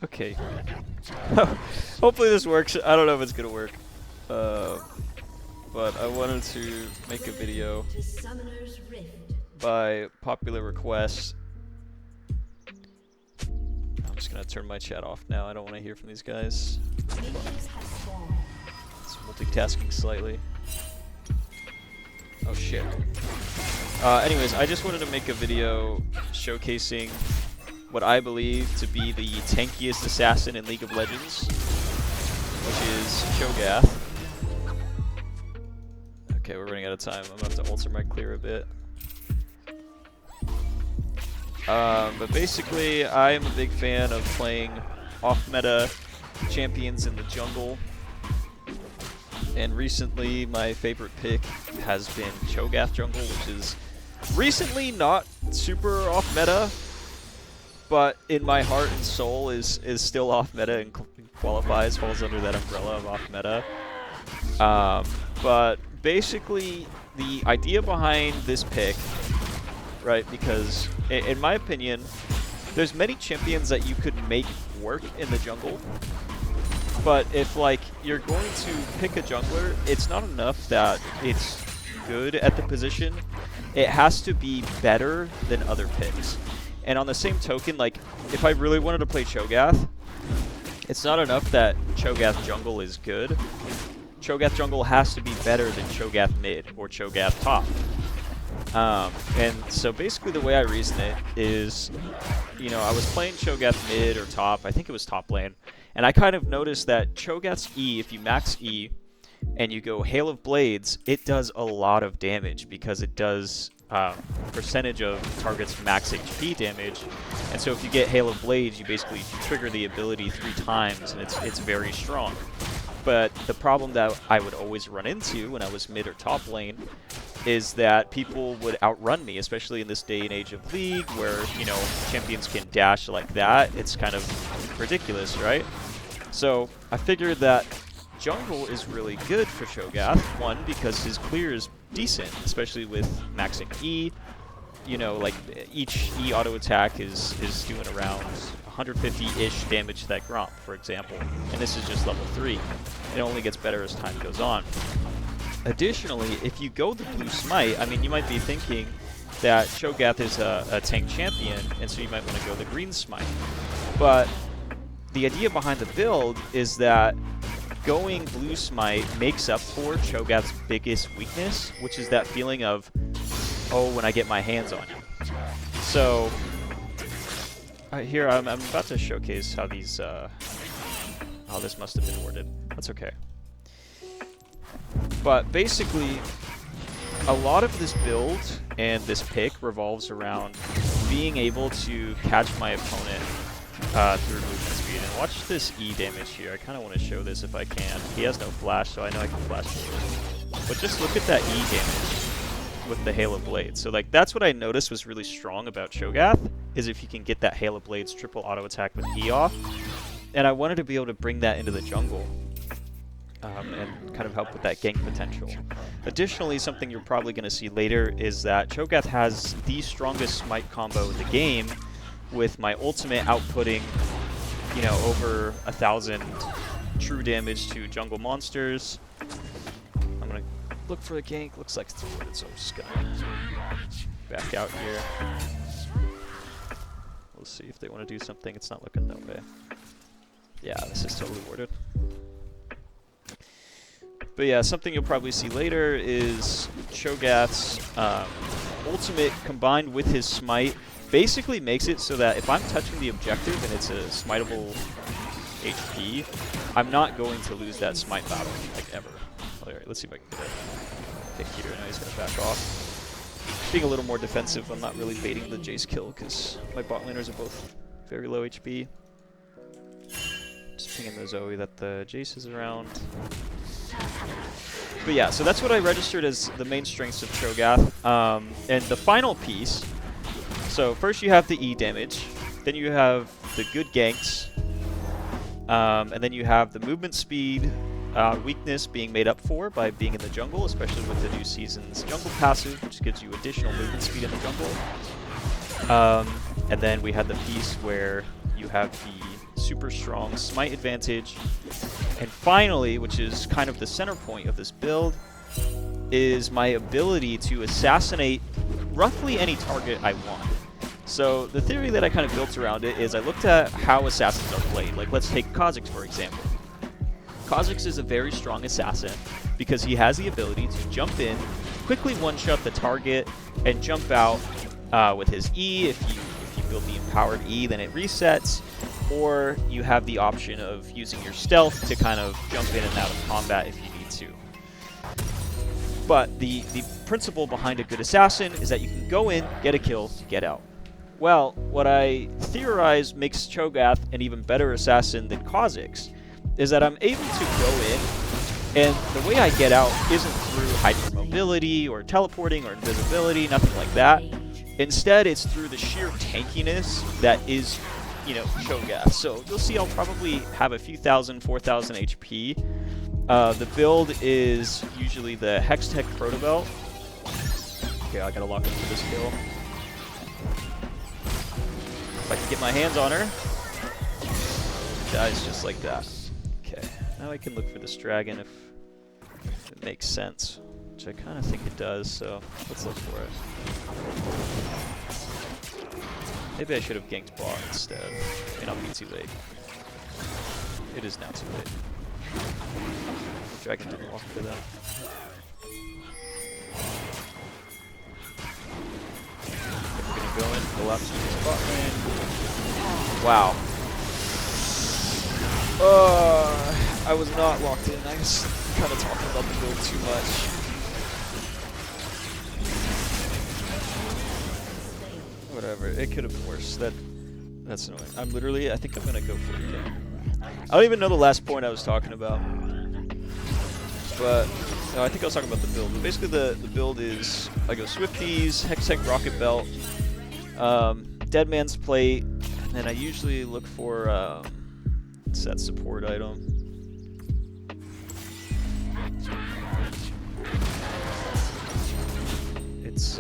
Okay. Hopefully this works. I don't know if it's gonna work. But I wanted to make a video by popular request. I'm just gonna turn my chat off now. I don't want to hear from these guys. It's multitasking slightly. Oh shit. Anyways, I just wanted to make a video showcasing what I believe to be the tankiest assassin in League of Legends, which is Cho Gath. Okay, we're running out of time. I'm going to have to alter my clear a bit. But basically, I am a big fan of playing off-meta champions in the jungle. And recently, my favorite pick has been Cho Gath jungle, which is recently not super off-meta, but in my heart and soul is still off-meta and qualifies, falls under that umbrella of off-meta. But basically, the idea behind this pick, right, because in my opinion, there's many champions that you could make work in the jungle, but if like you're going to pick a jungler, it's not enough that it's good at the position, it has to be better than other picks. And on the same token, like if I really wanted to play Cho Gath, it's not enough that Cho Gath jungle is good. Cho Gath jungle has to be better than Cho Gath mid or Cho Gath top. And so basically the way I reason it is, you know, I was playing Cho Gath mid or top, I think it was top lane, and I kind of noticed that Cho Gath's E, if you max E and you go Hail of Blades, it does a lot of damage because it does percentage of target's max HP damage. And so if you get Hail of Blades, you basically trigger the ability 3 times, and it's very strong. But the problem that I would always run into when I was mid or top lane is that people would outrun me, especially in this day and age of League where, you know, champions can dash like that. It's kind of ridiculous, right? So I figured that jungle is really good for Cho Gath. One, because his clear is decent, especially with maxing E. You know, like each E auto attack is doing around 150-ish damage to that Gromp, for example. And this is just level 3. It only gets better as time goes on. Additionally, if you go the blue smite, I mean, you might be thinking that Cho Gath is a tank champion, and so you might want to go the green smite. But the idea behind the build is that going blue smite makes up for Cho Gath's biggest weakness, which is that feeling of, oh, when I get my hands on you. So here I'm about to showcase how these how this must have been worded. That's okay. But basically, a lot of this build and this pick revolves around being able to catch my opponent through movement speed. And watch this E damage here. I kind of want to show this if I can. He has no flash, so I know I can flash him. But just look at that E damage with the Hail of Blades. So like that's what I noticed was really strong about Cho Gath, is if you can get that Hail of Blades triple auto attack with E off. And I wanted to be able to bring that into the jungle. And kind of help with that gank potential. Additionally, something you're probably going to see later is that Cho Gath has the strongest smite combo in the game, with my ultimate outputting, you know, over 1,000 true damage to jungle monsters. I'm going to look for the gank. Looks like it's worded, so I'm just going to back out here. We'll see if they want to do something. It's not looking that way. Yeah, this is totally worded. But yeah, something you'll probably see later is Cho Gath's ultimate combined with his smite basically makes it so that if I'm touching the objective and it's a smiteable HP, I'm not going to lose that smite battle, like ever. Alright, let's see if I can get a pick here. Now he's going to back off. Being a little more defensive, I'm not really baiting the Jace kill because my bot laners are both very low HP. Just pinging the Zoe that the Jace is around. But yeah, so that's what I registered as the main strengths of Cho Gath. And the final piece, so first you have the E damage, then you have the good ganks, and then you have the movement speed weakness being made up for by being in the jungle, especially with the new season's jungle passive, which gives you additional movement speed in the jungle. And then we had the piece where you have the super strong smite advantage. And finally, which is kind of the center point of this build, is my ability to assassinate roughly any target I want. So the theory that I kind of built around it is I looked at how assassins are played. Like, let's take Kha'Zix, for example. Kha'Zix is a very strong assassin because he has the ability to jump in, quickly one-shot the target, and jump out with his E. If you build the empowered E, then it resets. Or you have the option of using your stealth to kind of jump in and out of combat if you need to. But the principle behind a good assassin is that you can go in, get a kill, get out. Well, what I theorize makes Cho Gath an even better assassin than Kha'Zix is that I'm able to go in, and the way I get out isn't through hypermobility or teleporting or invisibility, nothing like that. Instead, it's through the sheer tankiness that is, you know, Cho Gath. So you'll see I'll probably have a few thousand, 4,000 HP. The build is usually the Hextech Proto Belt. Okay, I gotta lock in for this kill. If I can get my hands on her, dies just like that. Okay, now I can look for this dragon if it makes sense, which I kind of think it does, so let's look for it. Maybe I should have ganked bot instead. May not be too late. It is now too late. Dragon didn't walk for that. We're gonna go in, collapse into the bot lane. Wow. I was not locked in. I was kind of talking about the build too much. Whatever. It could have been worse. That's annoying. I think I'm gonna go for it again. I don't even know the last point I was talking about. But no, I think I was talking about the build. But basically the build is I go Swifties, Hextech Rocket Belt, Dead Man's Plate, and then I usually look for what's that support item? It's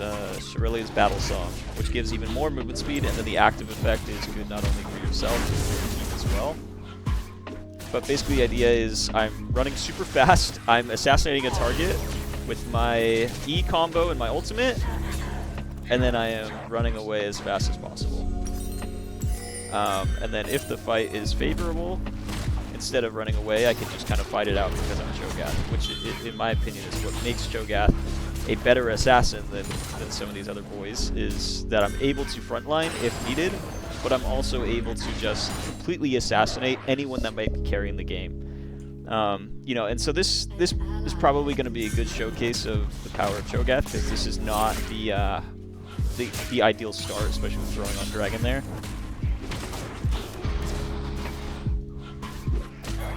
Shirley's Battle Song, which gives even more movement speed, and then the active effect is good not only for yourself, but for your team as well. But basically the idea is I'm running super fast, I'm assassinating a target with my E combo and my ultimate, and then I am running away as fast as possible. And then if the fight is favorable, instead of running away, I can just kind of fight it out because I'm Cho Gath, which in my opinion is what makes Cho Gath a better assassin than some of these other boys, is that I'm able to frontline if needed, but I'm also able to just completely assassinate anyone that might be carrying the game. You know, and so this is probably going to be a good showcase of the power of Cho Gath, because this is not the ideal start, especially with throwing on Dragon there.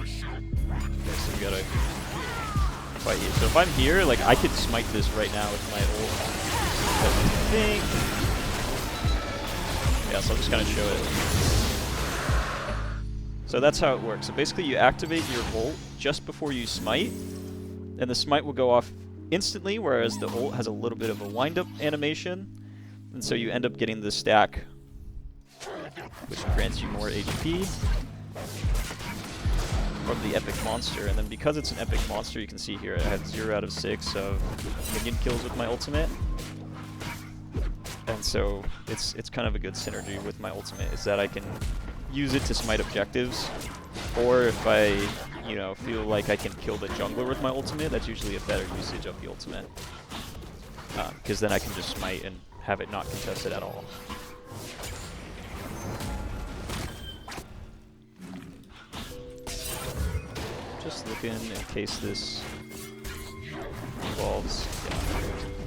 Okay, so we gotta fight here. So if I'm here, like, I could smite this right now with my ult. I think. Yeah, so I'll just kind of show it. So that's how it works. So basically you activate your ult just before you smite, and the smite will go off instantly, whereas the ult has a little bit of a wind-up animation, and so you end up getting the stack, which grants you more HP from the epic monster. And then because it's an epic monster, you can see here I had 0 out of 6 of minion kills with my ultimate. And so it's kind of a good synergy with my ultimate, is that I can use it to smite objectives, or if I, you know, feel like I can kill the jungler with my ultimate, that's usually a better usage of the ultimate, because then I can just smite and have it not contested at all. Just looking in case this evolves. Yeah,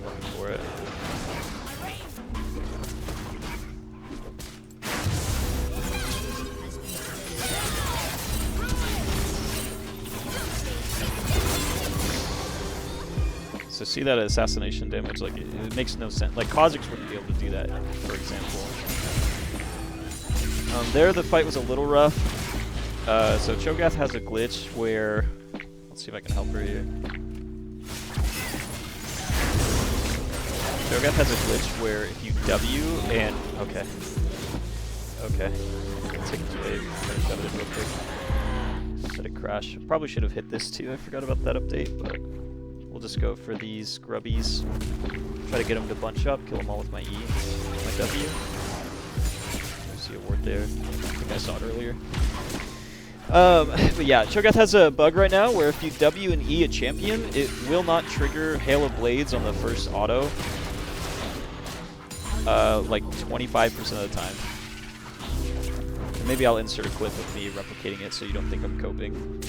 looking for it. So see that assassination damage, like it makes no sense. Like Kha'Zix wouldn't be able to do that, for example. There the fight was a little rough. So Cho Gath has a glitch where, let's see if I can help her here. Cho Gath has a glitch where if you W and, okay. Okay. Take his wave. Try to shove it in real quick. Let it crash. Probably should have hit this too. I forgot about that update, but we'll just go for these grubbies. Try to get them to bunch up. Kill them all with my E. My W. I see a ward there. I think I saw it earlier. But yeah, Cho Gath has a bug right now where if you W and E a champion, it will not trigger Hail of Blades on the first auto. Like 25% of the time. And maybe I'll insert a clip of me replicating it so you don't think I'm coping.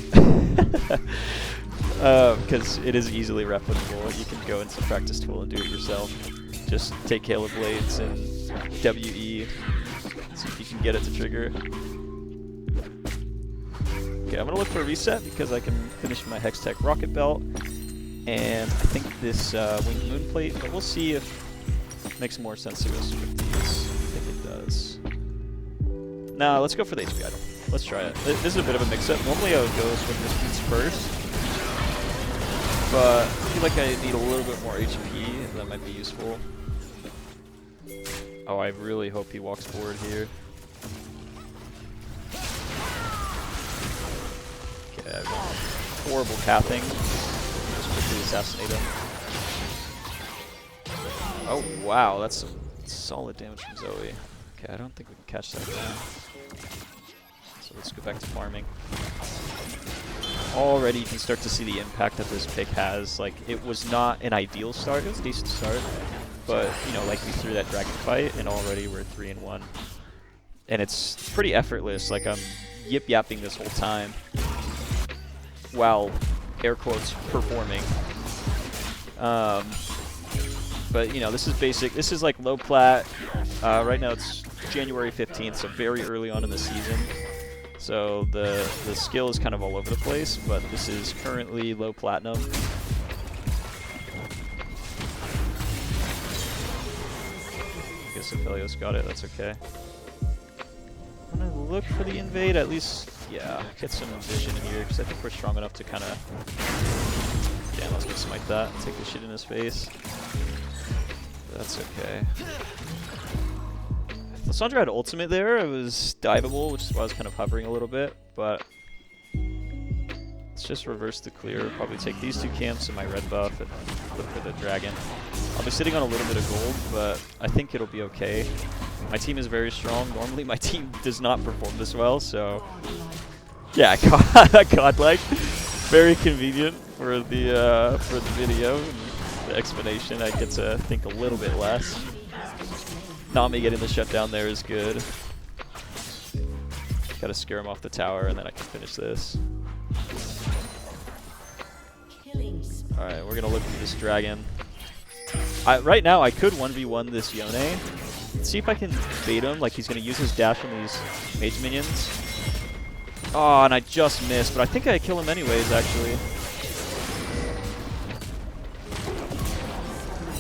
Because it is easily replicable. You can go into practice tool and do it yourself. Just take Hail of Blades and WE. See if you can get it to trigger. Okay, I'm gonna look for a reset because I can finish my Hextech Rocket Belt. And I think this Winged Moonplate, but we'll see if it makes more sense to us with these. I think it does. Nah, let's go for the HP item. Let's try it. This is a bit of a mix-up. Normally I would go with this beats first. But I feel like I need a little bit more HP. That might be useful. Oh, I really hope he walks forward here. Okay, I've got horrible cathing. Just quickly assassinate him. Oh wow, that's some solid damage from Zoe. Okay, I don't think we can catch that now. So let's go back to farming. Already you can start to see the impact that this pick has. Like, it was not an ideal start, it was a decent start. But, you know, like we threw that dragon fight and already we're 3-1. And it's pretty effortless, like I'm yip-yapping this whole time. While, air quotes, performing. But, you know, this is basic. This is like low plat. Right now it's January 15th, so very early on in the season. So the skill is kind of all over the place, but this is currently low platinum. I guess Aphelios got it, that's okay. I'm gonna look for the invade, at least, yeah, get some vision here, because I think we're strong enough to kind of... Yeah, let's get smite that, take the shit in his face. That's okay. If Lissandra had ultimate there, it was diveable, which is why I was kind of hovering a little bit, but let's just reverse the clear. Probably take these two camps and my red buff and look for the dragon. I'll be sitting on a little bit of gold, but I think it'll be okay. My team is very strong. Normally my team does not perform this well, so yeah, godlike. Very convenient for the video. The explanation, I get to think a little bit less. Not me getting the shutdown there is good. Gotta scare him off the tower and then I can finish this. Alright, we're gonna look for this dragon. Right now I could 1v1 this Yone. Let's see if I can bait him, like he's gonna use his dash on these mage minions. Oh, and I just missed, but I think I kill him anyways, actually.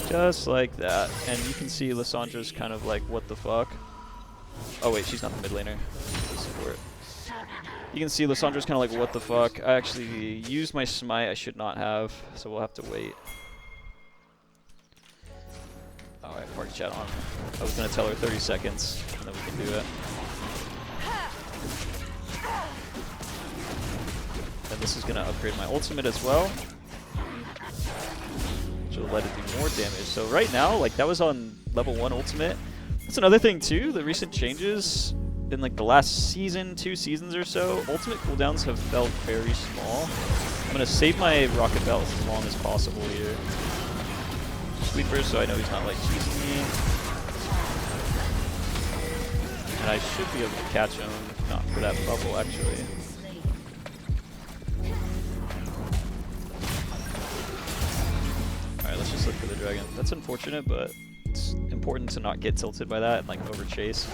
Just like that. And you can see Lissandra's kind of like, what the fuck? Oh wait, she's not the mid laner. Support. You can see Lissandra's kind of like, what the fuck? I actually used my smite I should not have, so we'll have to wait. Alright, party chat on. I was going to tell her 30 seconds, and then we can do it. And this is going to upgrade my ultimate as well. Which will let it do more damage. So right now, like that was on level 1 ultimate. That's another thing too, the recent changes in like the last season, 2 seasons or so, ultimate cooldowns have felt very small. I'm going to save my rocket belt as long as possible here. Sweeper, so I know he's not like cheesing me. And I should be able to catch him, if not for that bubble actually. Alright, let's just look for the dragon. That's unfortunate, but it's important to not get tilted by that and like over chase.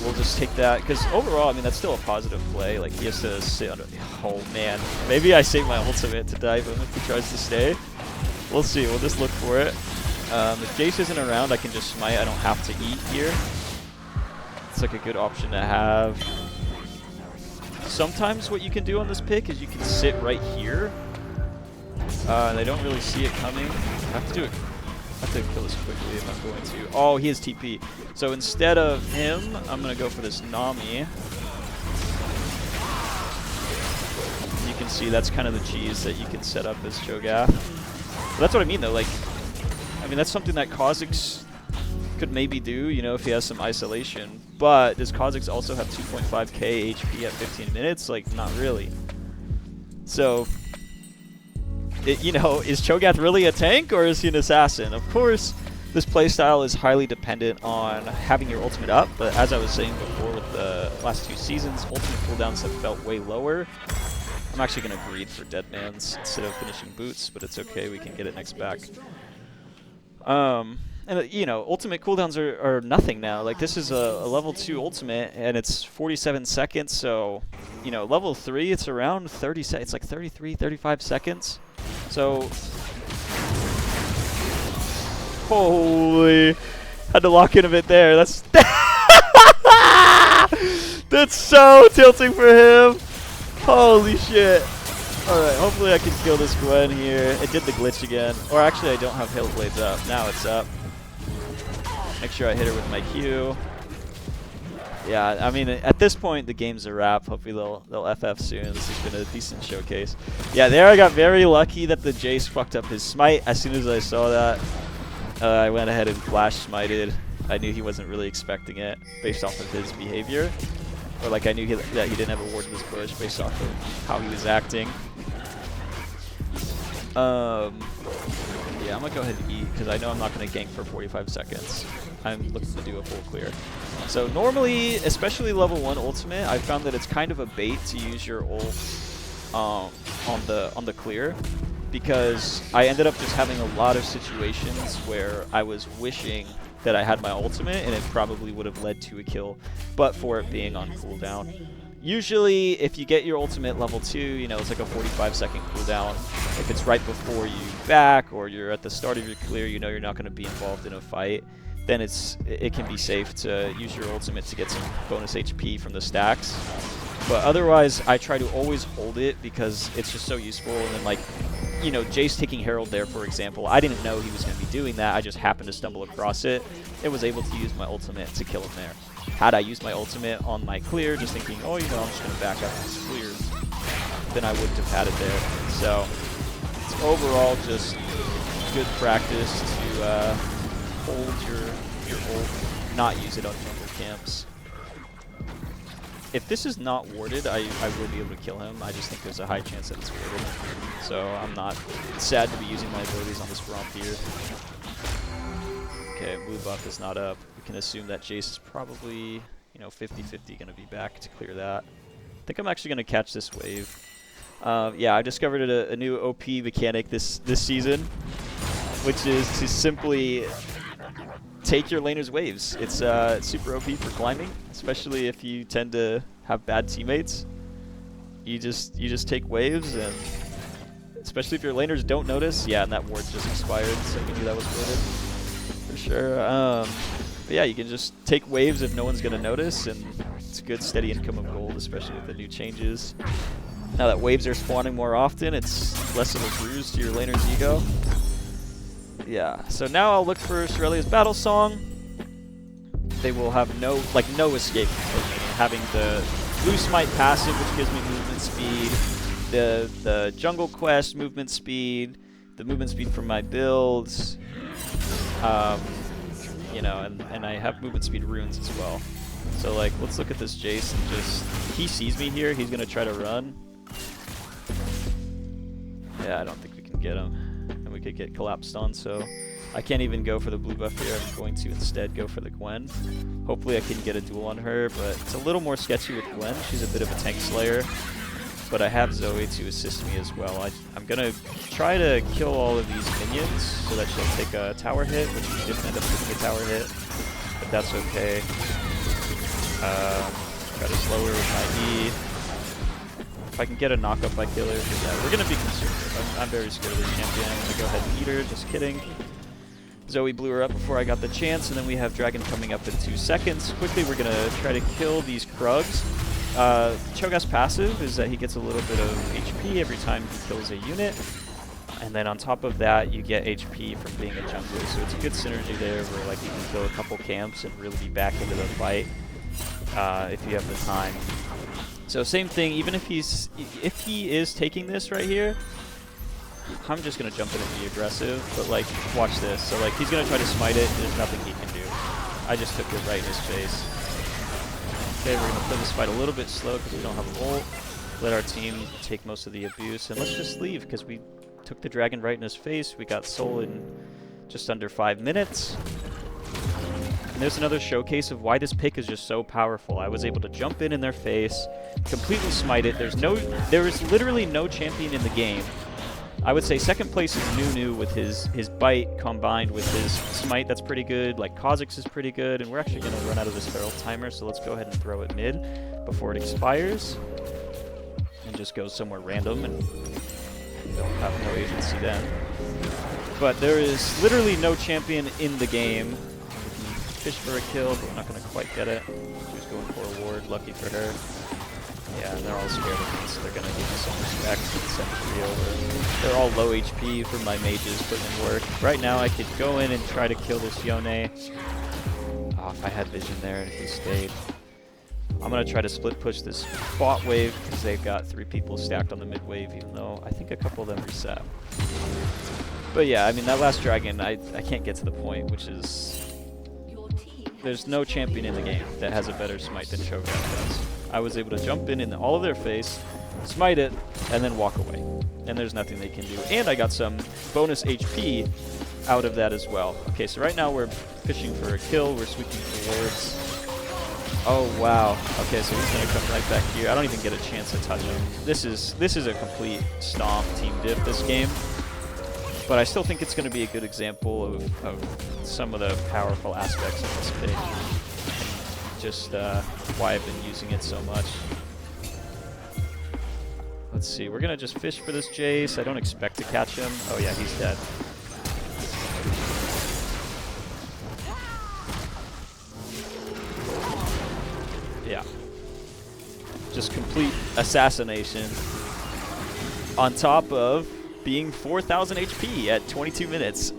We'll just take that, because overall, I mean, that's still a positive play. Like, he has to sit under... Oh, man. Maybe I save my ultimate to dive him if he tries to stay. We'll see. We'll just look for it. If Jace isn't around, I can just smite. I don't have to eat here. It's like a good option to have. Sometimes what you can do on this pick is you can sit right here. And they don't really see it coming. I have to have to kill this quickly if I'm going to. Oh, he has TP. So instead of him, I'm going to go for this Nami. You can see that's kind of the cheese that you can set up as Cho Gath. But that's what I mean, though. Like, I mean, that's something that Kha'Zix could maybe do, you know, if he has some isolation. But does Kha'Zix also have 2.5k HP at 15 minutes? Like, not really. So, you know, is Cho Gath really a tank or is he an assassin? Of course, this playstyle is highly dependent on having your ultimate up, but as I was saying before with the last 2 seasons, ultimate cooldowns have felt way lower. I'm actually going to breed for Deadman's instead of finishing boots, but it's okay, we can get it next back. And, you know, ultimate cooldowns are nothing now. Like, this is a level 2 ultimate, and it's 47 seconds, so, you know, level 3, it's around 30 seconds. It's like 33, 35 seconds. So, holy, had to lock in a bit there. That's, that's so tilting for him. Holy shit. Alright, hopefully I can kill this Gwen here. It did the glitch again. Or actually, I don't have Hail Blades up. Now it's up. Make sure I hit her with my Q. Yeah, I mean, at this point, the game's a wrap. Hopefully they'll FF soon. This has been a decent showcase. Yeah, there I got very lucky that the Jace fucked up his smite. As soon as I saw that, I went ahead and flash smited. I knew he wasn't really expecting it based off of his behavior. Or like I knew that he didn't have a ward in this bush based off of how he was acting. Yeah, I'm going to go ahead and eat because I know I'm not going to gank for 45 seconds. I'm looking to do a full clear. So normally, especially level 1 ultimate, I found that it's kind of a bait to use your ult on the clear, because I ended up just having a lot of situations where I was wishing that I had my ultimate and it probably would have led to a kill, but for it being on cooldown. Usually, if you get your ultimate level 2, you know, it's like a 45-second cooldown. If it's right before you back or you're at the start of your clear, you know you're not going to be involved in a fight, then it can be safe to use your ultimate to get some bonus HP from the stacks. But otherwise, I try to always hold it because it's just so useful. And then, like, you know, Jace taking Herald there, for example, I didn't know he was going to be doing that. I just happened to stumble across it and was able to use my ultimate to kill him there. Had I used my ultimate on my clear, just thinking, oh, you know, I'm just going to back up these clears, then I wouldn't have had it there. So it's overall just good practice to hold your ult, not use it on jungle camps. If this is not warded, I will be able to kill him. I just think there's a high chance that it's warded. So I'm not sad to be using my abilities on this romp here. Okay, blue buff is not up. We can assume that Jace is probably, you know, 50-50 going to be back to clear that. I think I'm actually going to catch this wave. Yeah, I discovered a new OP mechanic this season, which is to simply take your laner's waves. It's super OP for climbing, especially if you tend to have bad teammates. You just take waves, and especially if your laners don't notice. Yeah, and that ward just expired, so we knew that was warded for sure. But yeah, you can just take waves if no one's gonna notice, and it's a good steady income of gold, especially with the new changes. Now that waves are spawning more often, it's less of a bruise to your laner's ego. Yeah, so now I'll look for Shirelia's Battle Song. They will have no escape from me. Having the Blue Smite passive, which gives me movement speed, the Jungle Quest movement speed, the movement speed from my builds, you know, and I have movement speed runes as well. So like, let's look at this Jace and just, he sees me here, he's gonna try to run. Yeah, I don't think we can get him. And we could get collapsed on, so I can't even go for the blue buff here. I'm going to instead go for the Gwen. Hopefully I can get a duel on her, but it's a little more sketchy with Gwen. She's a bit of a tank slayer, but I have Zoe to assist me as well. I'm going to try to kill all of these minions so that she'll take a tower hit, which she didn't end up taking a tower hit, but that's okay. Try to slow her with my E. If I can get a knockup, I kill her. Yeah, we're going to be conservative. I'm very scared of this champion. I'm going to go ahead and eat her. Just kidding. Zoe blew her up before I got the chance, and then we have Dragon coming up in 2 seconds. Quickly, we're going to try to kill these Krugs. Cho Gath's passive is that he gets a little bit of HP every time he kills a unit. I And then on top of that, you get HP from being a jungler. So it's a good synergy there where like you can kill a couple camps and really be back into the fight if you have the time. So same thing, even if he is taking this right here, I'm just going to jump in and be aggressive. But like, watch this. So like he's going to try to smite it. There's nothing he can do. I just took it right in his face. Okay, we're going to play this fight a little bit slow because we don't have an ult. Let our team take most of the abuse. And let's just leave because we took the dragon right in his face. We got soul in just under 5 minutes. And there's another showcase of why this pick is just so powerful. I was able to jump in their face, completely smite it. There is literally no champion in the game. I would say second place is Nunu with his bite combined with his smite. That's pretty good. Like Kha'Zix is pretty good. And we're actually going to run out of this Herald timer, so let's go ahead and throw it mid before it expires. And just go somewhere random and don't have no agency then. But there is literally no champion in the game. We can fish for a kill, but we're not going to quite get it. She's going for a ward, lucky for her. Yeah, and they're all scared of me, so they're going to give me some respect and send 3 over. They're all low HP for my mages putting in work. Right now I could go in and try to kill this Yone. Oh, if I had vision there and if he stayed. I'm going to try to split push this bot wave because they've got 3 people stacked on the mid wave, even though I think a couple of them reset. But yeah, I mean, that last dragon, I can't get to the point, which is... There's no champion in the game that has a better smite than Cho Gath does. I was able to jump in all of their face, smite it, and then walk away. And there's nothing they can do. And I got some bonus HP out of that as well. Okay, so right now we're fishing for a kill. We're sweeping for wards. Oh, wow. Okay, so he's going to come right back here. I don't even get a chance to touch him. This is a complete stomp team diff, this game. But I still think it's going to be a good example of some of the powerful aspects of this pick. Just why I've been using it so much. Let's see. We're going to just fish for this Jace. I don't expect to catch him. Oh, yeah, he's dead. Yeah. Just complete assassination. On top of being 4,000 HP at 22 minutes.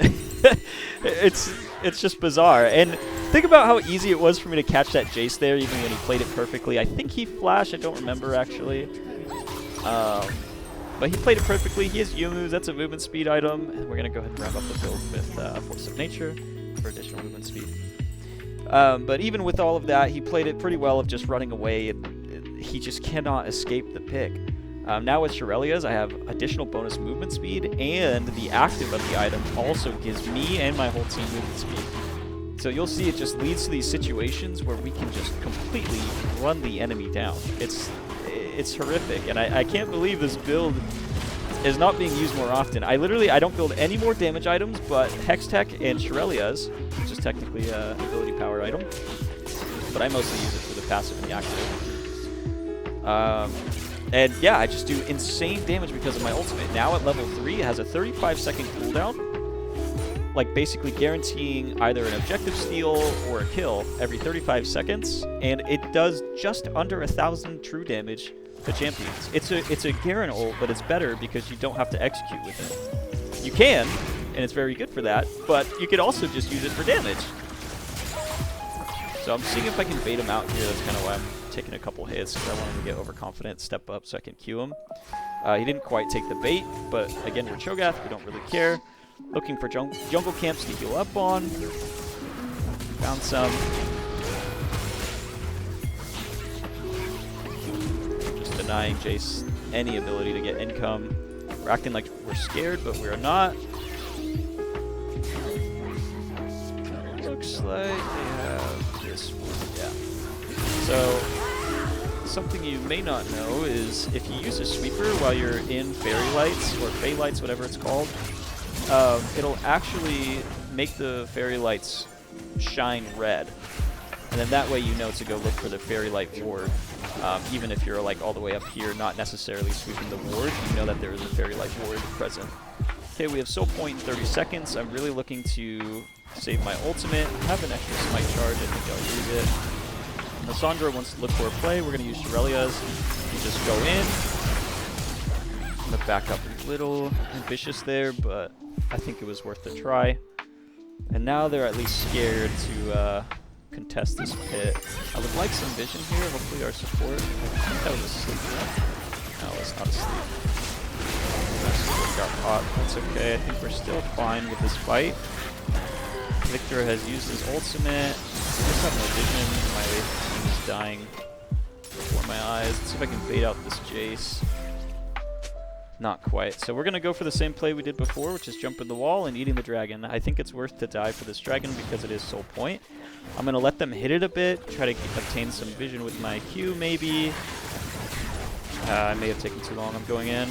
It's just bizarre. And think about how easy it was for me to catch that Jace there, even when he played it perfectly. I think he flashed. I don't remember, actually. But he played it perfectly. He has Youmuu's. That's a movement speed item. And we're going to go ahead and wrap up the build with Force of Nature for additional movement speed. But even with all of that, he played it pretty well of just running away. He just cannot escape the pick. Now with Shurelya's, I have additional bonus movement speed, and the active of the item also gives me and my whole team movement speed. So you'll see it just leads to these situations where we can just completely run the enemy down. It's horrific, and I can't believe this build is not being used more often. I don't build any more damage items, but Hextech and Shurelya's, which is technically an ability power item, but I mostly use it for the passive and the active. And yeah, I just do insane damage because of my ultimate. Now at level 3, it has a 35-second cooldown, like basically guaranteeing either an objective steal or a kill every 35 seconds, and it does just under 1,000 true damage to champions. It's a Garen ult, but it's better because you don't have to execute with it. You can, and it's very good for that, but you could also just use it for damage. So I'm seeing if I can bait him out here. That's kind of why I'm taking a couple hits, because I want him to get overconfident, step up so I can Q him. He didn't quite take the bait, but again, we're Cho Gath, we don't really care. Looking for jungle camps to heal up on. Found some. Just denying Jace any ability to get income. We're acting like we're scared, but we're not. Looks like they have this one, yeah. So, something you may not know is if you use a sweeper while you're in Fairy Lights, or Fey Lights, whatever it's called, it'll actually make the Fairy Lights shine red. And then that way you know to go look for the Fairy Light ward. Even if you're like all the way up here, not necessarily sweeping the ward, you know that there is a Fairy Light ward present. Okay, we have soul point in 30 seconds. I'm really looking to save my ultimate. I have an extra smite charge, I think I'll use it. Lissandra wants to look for a play. We're going to use Shurelya's. You just go in. I'm gonna back up a little ambitious there, but I think it was worth the try. And now they're at least scared to contest this pit. I would like some vision here. Hopefully our support. I think that was asleep. No, it's not asleep. Our support got caught. That's okay. I think we're still fine with this fight. Victor has used his ultimate. I just have no vision. My team is dying before my eyes. Let's see if I can bait out this Jace. Not quite. So we're going to go for the same play we did before, which is jumping the wall and eating the dragon. I think it's worth to die for this dragon because it is soul point. I'm going to let them hit it a bit, try to obtain some vision with my Q maybe. I may have taken too long. I'm going in.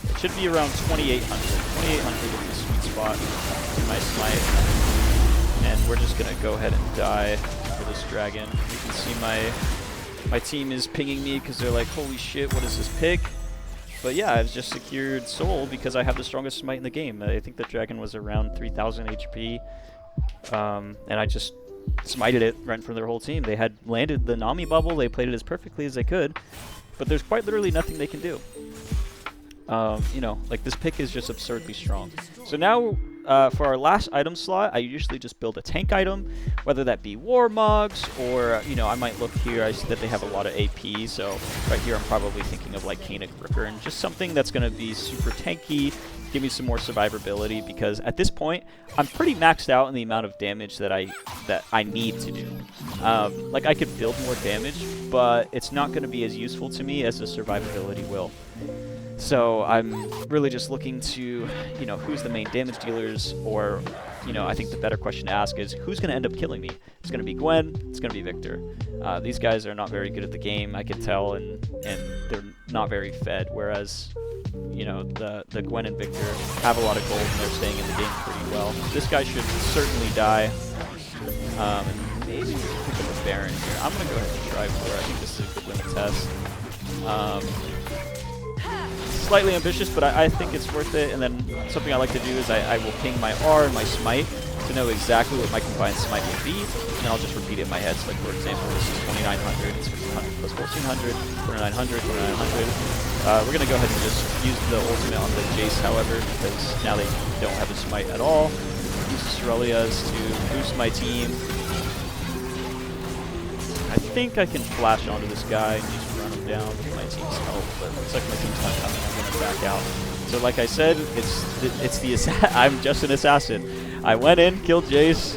It should be around 2,800. 2,800 is the sweet spot for my smite. And we're just going to go ahead and die for this dragon. You can see my team is pinging me because they're like, holy shit, what is this pick? But yeah, I've just secured soul because I have the strongest smite in the game. I think the dragon was around 3,000 HP. And I just smited it right in front of their whole team. They had landed the Nami bubble, they played it as perfectly as they could, but there's quite literally nothing they can do. You know, like this pick is just absurdly strong. So now, for our last item slot, I usually just build a tank item, whether that be War Mugs, or, you know, I might look here, I see that they have a lot of AP, so right here I'm probably thinking of like Kanik Rooker, and just something that's going to be super tanky, give me some more survivability, because at this point, I'm pretty maxed out in the amount of damage that I need to do. Like, I could build more damage, but it's not going to be as useful to me as the survivability will. So I'm really just looking to, you know, who's the main damage dealers, or, you know, I think the better question to ask is who's going to end up killing me? It's going to be Gwen, it's going to be Victor. These guys are not very good at the game, I can tell, and they're not very fed, whereas, you know, the Gwen and Victor have a lot of gold and they're staying in the game pretty well. This guy should certainly die. And maybe pick up a Baron here. I'm going to go ahead and try for it. I think this is a good limit test. Slightly ambitious, but I think it's worth it. And then something I like to do is I will ping my R and my smite to know exactly what my combined smite will be, and I'll just repeat it in my head. So like, for example, this is 2,900, it's 1,500 plus 1,400, 2,900, 2,900. We're going to go ahead and just use the ultimate on the Jace, however, because now they don't have a smite at all. Use the Cerullias to boost my team. I think I can flash onto this guy and just run him down with my team's help, but looks like my team's not coming. I'm going to back out. So like I said, I'm just an assassin. I went in, killed Jace.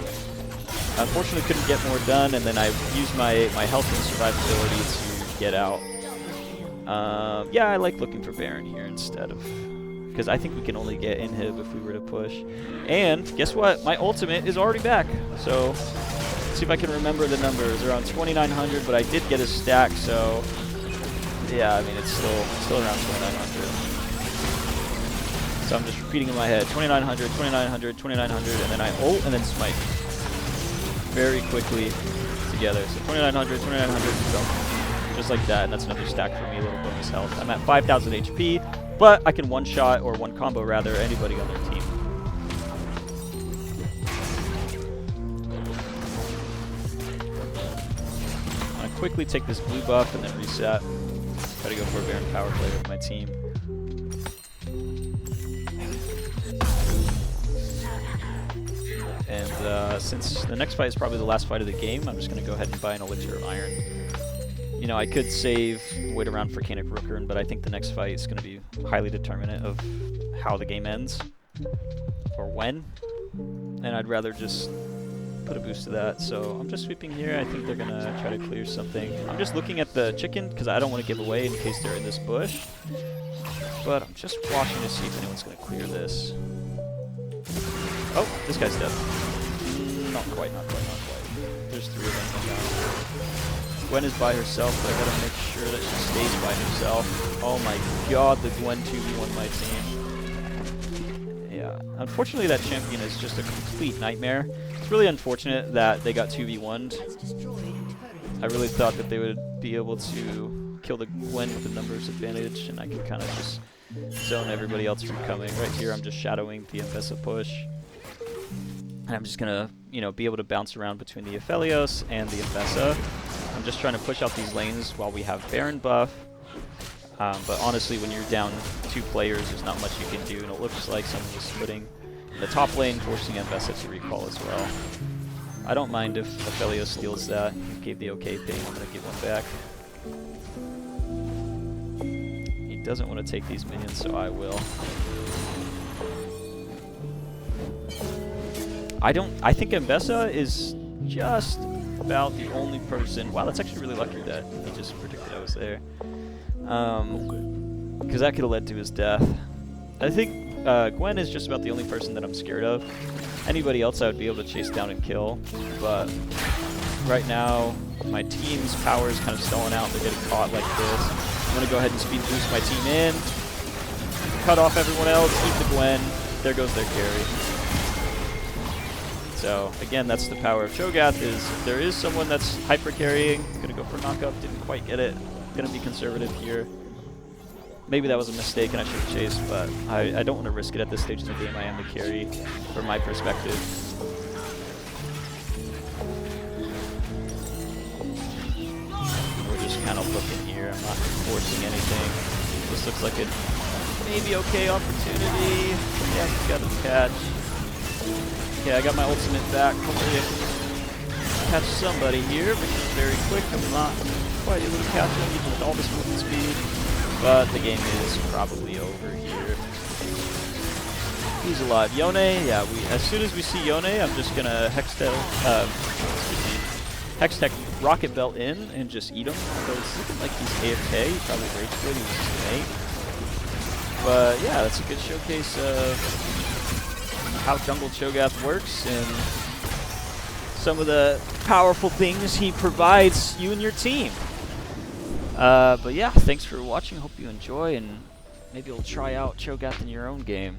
Unfortunately, couldn't get more done, and then I used my health and survivability to get out. Yeah, I like looking for Baron here instead of, because I think we can only get inhib if we were to push. And guess what? My ultimate is already back. So let's see if I can remember the numbers. Around 2,900, but I did get a stack, so yeah, I mean, it's still around 2,900. So I'm just repeating in my head, 2,900, 2,900, 2,900, and then I ult and then smite very quickly together. So 2,900, 2,900, so just like that, and that's another stack for me, a little bonus health. I'm at 5,000 HP, but I can one-shot, or one-combo rather, anybody on their team. I'm going to quickly take this blue buff and then reset. Try to go for a Baron power play with my team. And since the next fight is probably the last fight of the game, I'm just going to go ahead and buy an Elixir of Iron. You know, I could save, wait around for Kanik Rooker, but I think the next fight is going to be highly determinant of how the game ends, or when. And I'd rather just put a boost to that. So I'm just sweeping here. I think they're going to try to clear something. I'm just looking at the chicken because I don't want to give away in case they're in this bush. But I'm just watching to see if anyone's going to clear this. Oh, this guy's dead. Not quite, not quite, not quite. There's three of them now. Gwen is by herself, but I gotta make sure that she stays by herself. Oh my god, the Gwen 2v1 my team. Yeah, unfortunately that champion is just a complete nightmare. It's really unfortunate that they got 2v1'd. I really thought that they would be able to kill the Gwen with a numbers advantage, and I can kind of just zone everybody else from coming. Right here I'm just shadowing the Ambessa push. And I'm just gonna, you know, be able to bounce around between the Aphelios and the Ambessa. I'm just trying to push out these lanes while we have Baron buff. But honestly, when you're down 2 players, there's not much you can do, and it looks like someone was splitting in the top lane, forcing Mbessa to recall as well. I don't mind if Ophelia steals that. He gave the okay thing. I'm going to give one back. He doesn't want to take these minions, so I will. I think Mbessa is just about the only person. Wow, that's actually really lucky that he just predicted I was there. Because that could have led to his death. I think Gwen is just about the only person that I'm scared of. Anybody else I would be able to chase down and kill, but right now my team's power is kind of stalling out. They're getting caught like this. I'm going to go ahead and speed boost my team in, cut off everyone else, eat the Gwen. There goes their carry. So again, that's the power of Cho Gath, is if there is someone that's hyper carrying, going to go for knockup, didn't quite get it. Going to be conservative here. Maybe that was a mistake and I should have chased, but I don't want to risk it at this stage of the game. I am the carry from my perspective. We're just kind of looking here. I'm not forcing anything. This looks like a maybe okay opportunity. Yeah, got the catch. Okay, I got my ultimate back. Hopefully I can catch somebody here, which is very quick. I'm not quite able to catch him even with all this movement speed. But the game is probably over here. Who's alive? Yone? Yeah, as soon as we see Yone, I'm just gonna Hex-Tech Rocket Belt in and just eat him. So it's looking like he's AFK. He probably rage quit. He was just an 8. But yeah, that's a good showcase of how Jungle Cho Gath works and some of the powerful things he provides you and your team. But yeah, thanks for watching. Hope you enjoy, and maybe you'll try out Cho Gath in your own game.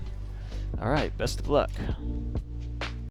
Alright, best of luck.